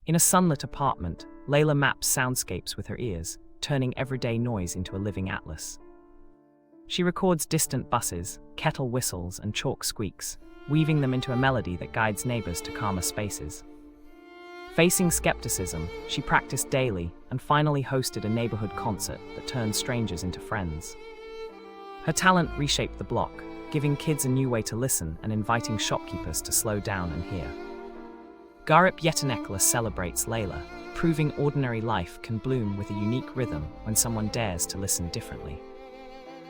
In a sunlit apartment, Leila maps soundscapes with her ears, turning everyday noise into a living atlas. She records distant buses, kettle whistles, and chalk squeaks, weaving them into a melody that guides neighbors to calmer spaces. Facing skepticism, she practiced daily and finally hosted a neighborhood concert that turned strangers into friends. Her talent reshaped the block, giving kids a new way to listen and inviting shopkeepers to slow down and hear. Garip Yetenekler celebrates Leila, proving ordinary life can bloom with a unique rhythm when someone dares to listen differently.